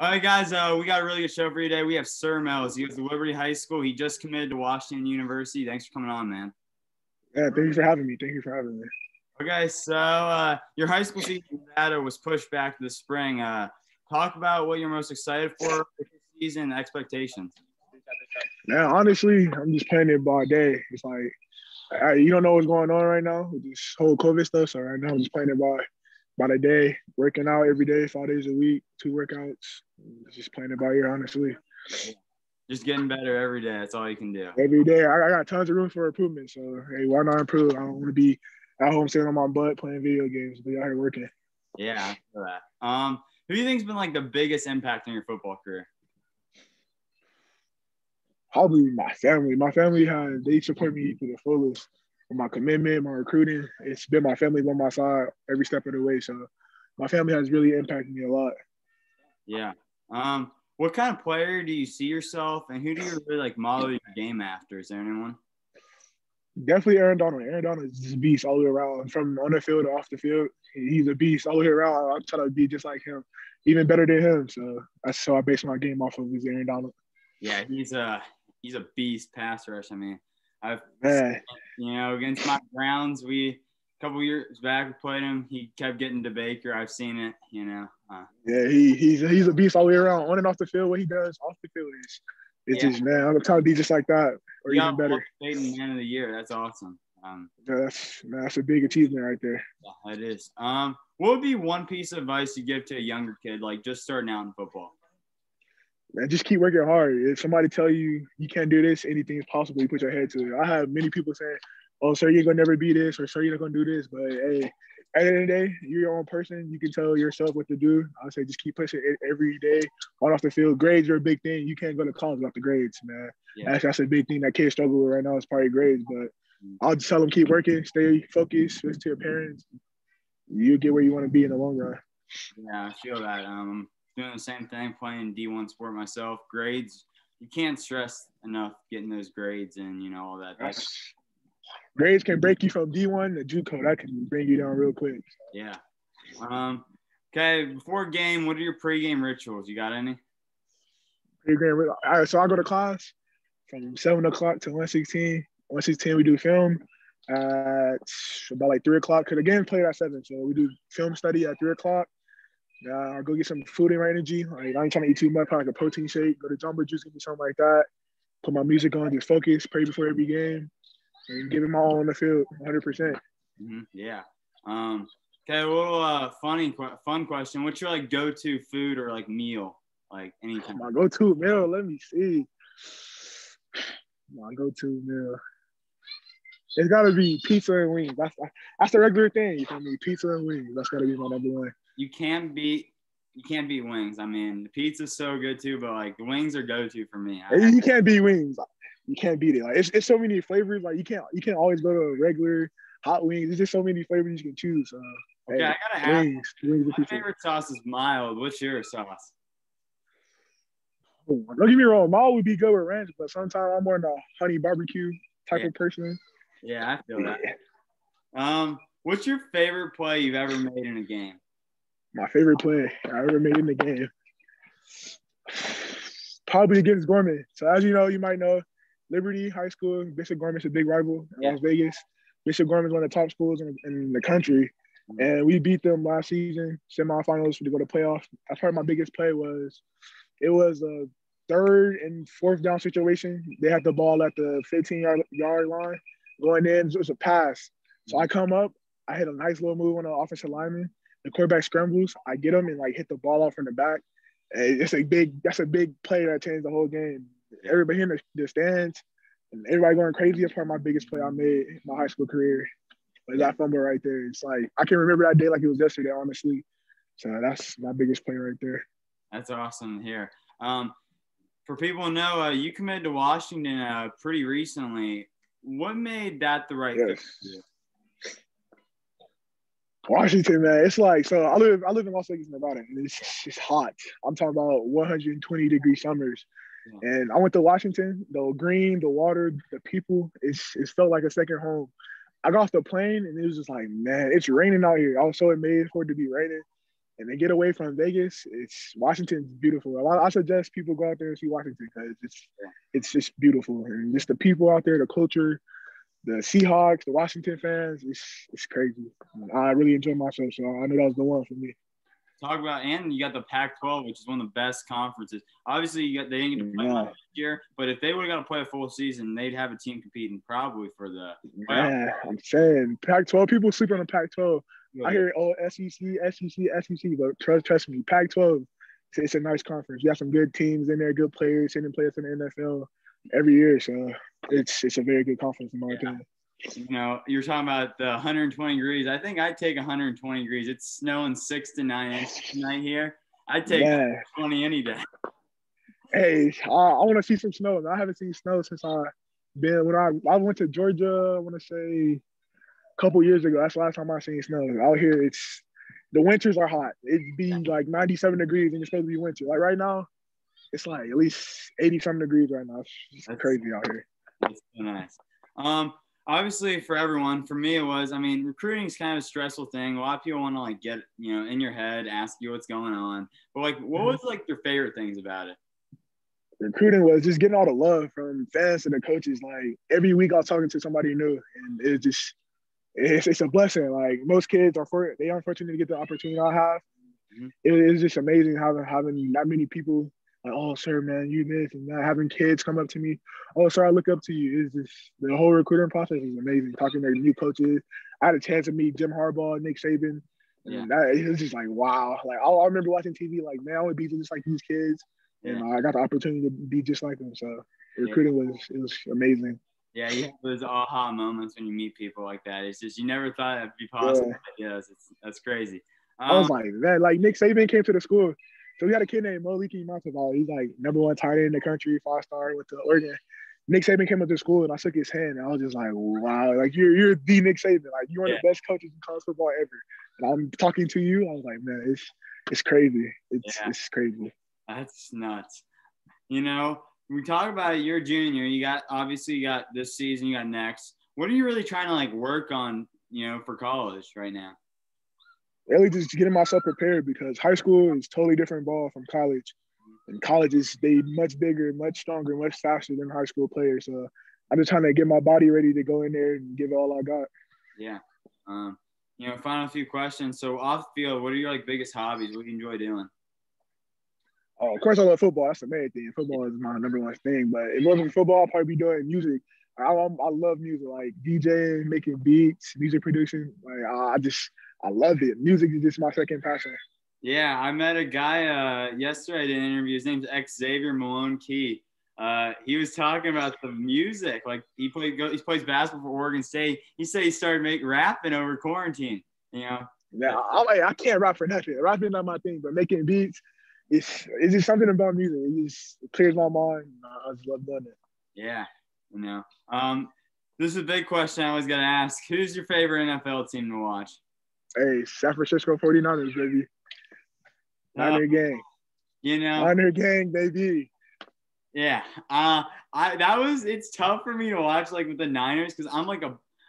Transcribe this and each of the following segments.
All right, guys, we got a really good show for you today. We have Sir Mells. He was at Liberty High School. He just committed to Washington University. Thanks for coming on, man. Yeah, thank you for having me. Thank you for having me. Okay, so your high school season data was pushed back to the spring. Talk about what you're most excited for this season and expectations. Man, honestly, I'm just playing it by day. It's like you don't know what's going on right now with this whole COVID stuff. So right now, I'm just playing it by the day, working out every day, 5 days a week, 2 workouts. Just playing it by ear, honestly. Just getting better every day. That's all you can do. Every day, I got tons of room for improvement. So hey, why not improve? I don't want to be at home sitting on my butt playing video games, but out here working. Yeah, I feel that. Who do you think's been like the biggest impact on your football career? Probably my family. My family they support me to the fullest. For my commitment, my recruiting, it's been my family by my side every step of the way. So my family has really impacted me a lot. Yeah. What kind of player do you see yourself, and who do you really like model your game after? Is there anyone? Definitely Aaron Donald. Aaron Donald is just a beast all the way around, from on the field to off the field. He's a beast all the way around. I'm trying to be just like him, even better than him. So that's how I base my game off of is Aaron Donald. Yeah, he's a beast pass rush. I mean, against my Browns, a couple years back we played him. He kept getting to Baker. I've seen it. Yeah, he's a beast all the way around, on and off the field. What he does off the field it's just, man, I'm trying to be just like that or even better. Man of the year. That's awesome. That's a big achievement right there. Yeah, it is. What would be one piece of advice you give to a younger kid, like just starting out in football? Man, just keep working hard. If somebody tell you you can't do this, anything is possible. You put your head to it. I have many people saying, "Oh, sir, you're gonna never be this," or "Sir, you're not gonna do this." But hey, at the end of the day, you're your own person. You can tell yourself what to do. I say just keep pushing it every day on off the field. Grades are a big thing. You can't go to college without the grades, man. Yeah. That's a big thing that kids struggle with right now is probably grades. But I'll just tell them keep working, stay focused, listen to your parents. You'll get where you want to be in the long run. Yeah, I feel that. Doing the same thing, playing D1 sport myself. Grades, you can't stress enough getting those grades and all that. Grades can break you from D1 to JUCO. That can bring you down real quick. Yeah. Okay, before game, what are your pregame rituals? You got any? Pregame. All right, so I go to class from 7 o'clock to 1:16. 1:16 we do film at about like 3 o'clock. Because the game played at 7, so we do film study at 3 o'clock. I'll go get some food and energy. Like, I ain't trying to eat too much, probably like a protein shake, go to Jumbo Juice, give me something like that. Put my music on, just focus, pray before every game, and give it my all on the field, 100%. Yeah. Okay, a little fun question. What's your like go-to food or like meal, like anything? My go-to meal, let me see. My go-to meal. It's got to be pizza and wings. That's the regular thing. You feel me? Pizza and wings. That's got to be my number one. You can't beat wings. I mean, the pizza's so good too, but like the wings are go-to for me. You can't beat wings. You can't beat it. Like it's so many flavors. Like you can't always go to a regular hot wings. There's just so many flavors you can choose. Okay, I gotta ask. My favorite sauce is mild. What's your sauce? Don't get me wrong. Mild would be good with ranch, but sometimes I'm more in the honey barbecue type of person. Yeah, I feel that. What's your favorite play you've ever made in a game? My favorite play I ever made in the game, probably against Gorman. So as you know, you might know, Liberty High School, Bishop Gorman's a big rival in Las Vegas. Bishop Gorman's one of the top schools in the country, and we beat them last season, semifinals to go to playoffs. That's probably my biggest play it was a 3rd and 4th down situation. They had the ball at the 15-yard line going in. It was a pass. So I come up, I hit a nice little move on the offensive lineman. The quarterback scrambles, I get him and like hit the ball off from the back. And that's a big play that changed the whole game. Everybody in the stands and everybody going crazy. That's probably my biggest play I made in my high school career. But that fumble right there, it's like I can remember that day like it was yesterday, honestly. So that's my biggest play right there. That's awesome to hear. For people who know, you committed to Washington pretty recently. What made that the right fit for you? Washington, man, it's like, so I live in Las Vegas, Nevada, and it's hot. I'm talking about 120-degree summers. Yeah. And I went to Washington, the green, the water, the people, it felt like a second home. I got off the plane, and it was just like, man, it's raining out here. I was so amazed for it to be raining. and they get away from Vegas, it's Washington's beautiful. I suggest people go out there and see Washington because it's just beautiful, and just the people out there, the culture, the Seahawks, the Washington fans, it's crazy. I really enjoy myself, so I know that was the one for me. Talk about, and you got the Pac-12, which is one of the best conferences. Obviously, they didn't get to play last year, but if they would have got to play a full season, they'd have a team competing probably for the playoff. Yeah, I'm saying Pac-12. People sleep on the Pac-12. I hear SEC, but trust me, Pac-12. It's a nice conference. You have some good teams in there, good players, sending players in the NFL every year. So it's a very good conference in my opinion. You know, you're talking about the 120 degrees. I think I'd take 120 degrees. It's snowing 6 to 9 inches tonight here. I'd take 20 any day. Hey, I want to see some snow. I haven't seen snow since I went to Georgia. I want to say a couple years ago. That's the last time I seen snow. Out here, the winters are hot. It'd be like 97 degrees and it's supposed to be winter. Like right now, it's like at least 80-something degrees right now. It's crazy out here. That's so nice. Obviously, for everyone, for me, it was, recruiting is kind of a stressful thing. A lot of people want to, get, in your head, ask you what's going on. But, what was, your favorite things about it? Recruiting was just getting all the love from fans and the coaches. Like, every week I was talking to somebody new, and it's a blessing. Like, most kids they aren't fortunate to get the opportunity I have. Mm-hmm. It's just amazing having that many people. Like, oh, sir, man, you this and that. Having kids come up to me, oh, sir, I look up to you. It's just the whole recruiting process is amazing. Talking to new coaches, I had a chance to meet Jim Harbaugh, Nick Saban, and it was just like wow. Like I remember watching TV, like man, I want to be just like these kids, and I got the opportunity to be just like them. So recruiting was amazing. Yeah, you have those aha moments when you meet people like that. It's just you never thought that'd be possible. Yeah, that's crazy. I was like, man, like Nick Saban came to the school. So we had a kid named Moliki Monteval. He's like #1 tight end in the country, 5-star, went to Oregon. Nick Saban came up to school and I shook his hand and I was just like, wow, like you're the Nick Saban. Like you're one of the best coaches in college football ever. And I'm talking to you. I was like, man, it's crazy. It's crazy. That's nuts. We talk about it, you're a junior. You got this season, you got next. What are you really trying to work on, for college right now? Really just getting myself prepared because high school is totally different ball from college. And college is much bigger, much stronger, much faster than high school players. So I'm just trying to get my body ready to go in there and give it all I got. Yeah. Final few questions. So off the field, what are your biggest hobbies? What do you enjoy doing? Oh, of course I love football. That's the main thing. Football is my #1 thing. But if it wasn't football, I'd probably be doing music. I love music, like DJing, making beats, music producing. I love it. Music is just my second passion. Yeah, I met a guy yesterday I did an interview. His name's Xavier Malone Key. He was talking about the music. Like he plays basketball for Oregon State. He said he started rapping over quarantine. Yeah, I can't rap for nothing. Rapping not my thing, but making beats, it's just something about music. It clears my mind. I just love doing it. Yeah, this is a big question I always got to ask. Who's your favorite NFL team to watch? Hey, San Francisco 49ers, baby. Niner gang. Niner gang, baby. Yeah. It's tough for me to watch with the Niners because I'm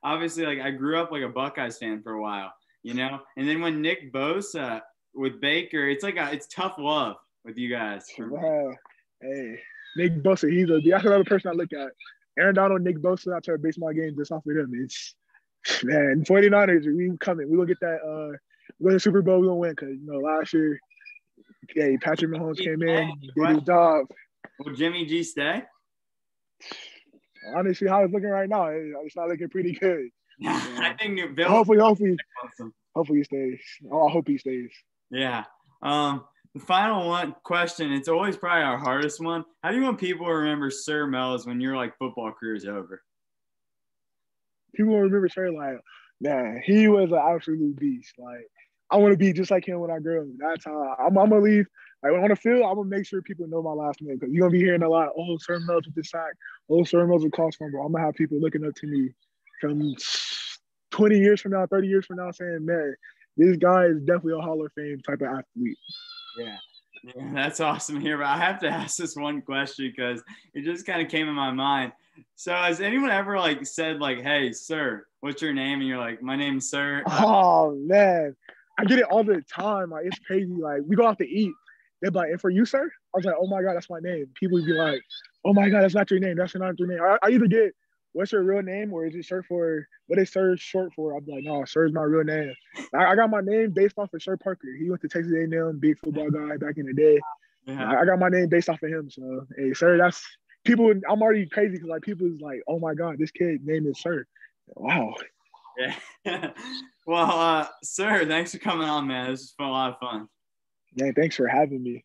obviously I grew up a Buckeyes fan for a while, and then when Nick Bosa with Baker, it's tough love with you guys. Wow. Hey, Nick Bosa, that's another person I look at. Aaron Donald, Nick Bosa, I try to base my game just off of them. Man, 49ers, we coming. We gonna get that. We're going to the Super Bowl. We gonna win because last year, Patrick Mahomes came in, did his job. Will Jimmy G stay? Honestly, how it's looking right now, it's not looking pretty good. I think Bill. Hopefully he stays. Oh, I hope he stays. Yeah. The final question. It's always probably our hardest one. How do you want people to remember Sir Mells when your football career is over? People will remember Sir man, he was an absolute beast. I want to be just like him when I grow up. That's how I'm gonna leave. On the field, I'm gonna make sure people know my last name because you're gonna be hearing a lot. Oh, Sir Mells with the sack. Oh, Sir Mells with cross fumble. I'm gonna have people looking up to me from 20 years from now, 30 years from now, saying, "Man, this guy is definitely a Hall of Fame type of athlete." Yeah, that's awesome to hear. But I have to ask this one question because it just kind of came in my mind. So has anyone ever said hey, sir, what's your name? And you're like, my name's Sir. Oh man, I get it all the time. Like it's crazy. Like we go out to eat. They're like, and for you, sir? I was like, oh my God, that's my name. People would be like, oh my God, that's not your name. That's not your name. I either get, what's your real name, or is it short for, what is sir short for? I'm like, no, sir is my real name. I got my name based off of Sir Parker. He went to Texas A&M, big football guy back in the day. Yeah. I got my name based off of him. So, hey, sir, that's people. I'm already crazy because like people is like, oh my God, this kid name is Sir. Wow. Yeah. Well, sir, thanks for coming on, man. This has been a lot of fun. Man, thanks for having me.